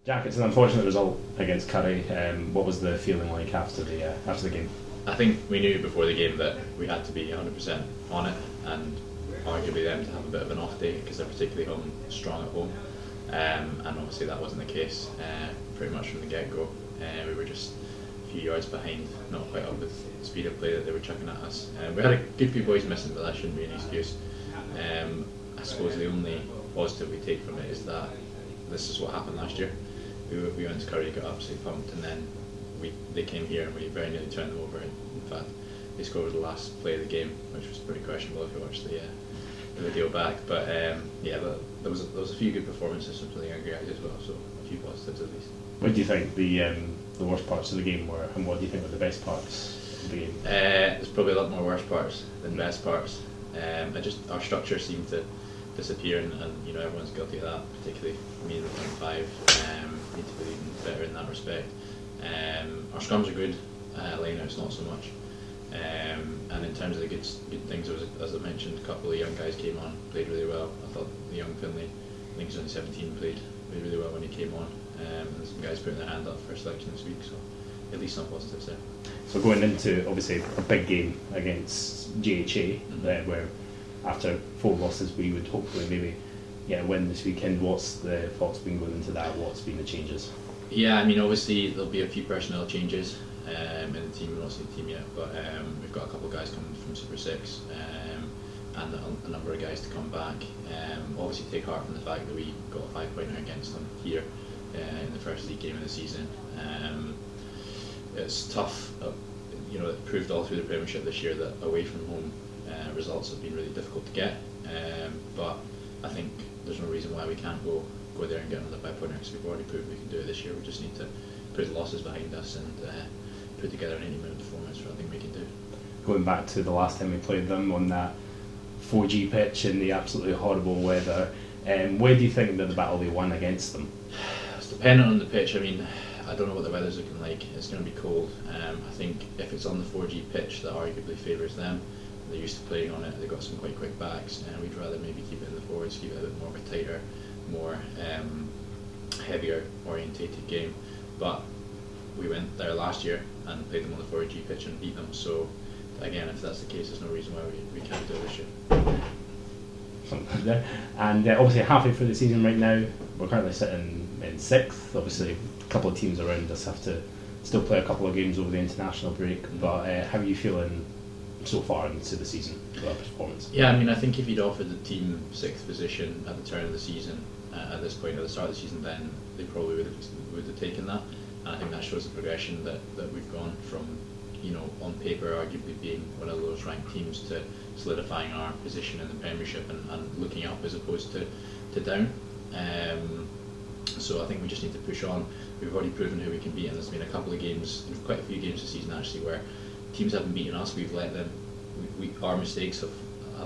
Jack, it's an unfortunate result against Curry. What was the feeling like after the game? I think we knew before the game that we had to be 100% on it, and arguably them to have a bit of an off day because they're particularly strong at home. And obviously that wasn't the case pretty much from the get-go. We were just a few yards behind, not quite up with the speed of play that they were chucking at us. We had a good few boys missing, but that shouldn't be an excuse. I suppose the only positive we take from it is that this is what happened last year. We went to Curry, got absolutely pumped, and then they came here and we very nearly turned them over. In fact, they scored the last play of the game, which was pretty questionable if you watched the video back. But there was a few good performances from the younger guys as well, so a few positives at least. What do you think the worst parts of the game were, and what do you think were the best parts of the game? There's probably a lot more worst parts than best parts. Our structure seemed to disappear, and everyone's guilty of that, particularly me in the front five. Need to be even better in that respect. Our scrums are good, line-outs not so much. And in terms of the good things, there was, as I mentioned, a couple of young guys came on, played really well. I thought the young Finlay, I think he's only 17, played really well when he came on. And some guys putting their hand up for selection this week, so at least some positives there. So going into obviously a big game against GHA, where after 4 losses we would hopefully maybe get a win this weekend. What's the thoughts been going into that? What's been the changes? Yeah, I mean obviously there'll be a few personnel changes in the team. We're not seeing the team yet, but we've got a couple of guys coming from Super 6 and a number of guys to come back. Obviously take heart from the fact that we got a 5-pointer against them here in the first league game of the season. It's tough, it proved all through the Premiership this year that away from home results have been really difficult to get, but I think there's no reason why we can't go there and get another 5-pointer, because we've already proved we can do it this year. We just need to put the losses behind us and put together an 80-minute performance, which I think we can do. Going back to the last time we played them on that 4G pitch in the absolutely horrible weather, where do you think that the battle they won against them? It's dependent on the pitch. I mean, I don't know what the weather's looking like. It's going to be cold. I think if it's on the 4G pitch, that arguably favours them. They're used to playing on it. They've got some quite quick backs, and we'd rather maybe keep it in the forwards, keep it a bit more of a tighter, more heavier orientated game. But we went there last year and played them on the 4G pitch and beat them. So again, if that's the case, there's no reason why we can't do it this year. And obviously halfway through the season right now, we're currently sitting in 6th. Obviously a couple of teams around us have to still play a couple of games over the international break, but how are you feeling so far into the season for our performance? Yeah, I mean, I think if you'd offered the team 6th position at the turn of the season, at this point, at the start of the season, then they probably would have taken that. And I think that shows the progression that we've gone from, on paper arguably being one of those ranked teams to solidifying our position in the Premiership and looking up as opposed to down. So I think we just need to push on. We've already proven who we can beat, and there's been a couple of games, quite a few games this season actually, where teams haven't beaten us. We've let them. Our mistakes have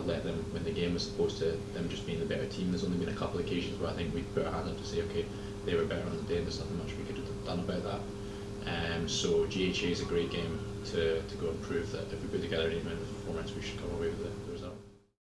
let them win the game as opposed to them just being the better team. There's only been a couple of occasions where I think we put our hand up to say, okay, they were better on the day, and there's nothing much we could have done about that. So GHA is a great game to go and prove that if we put together an 8-minute performance, we should come away with the result.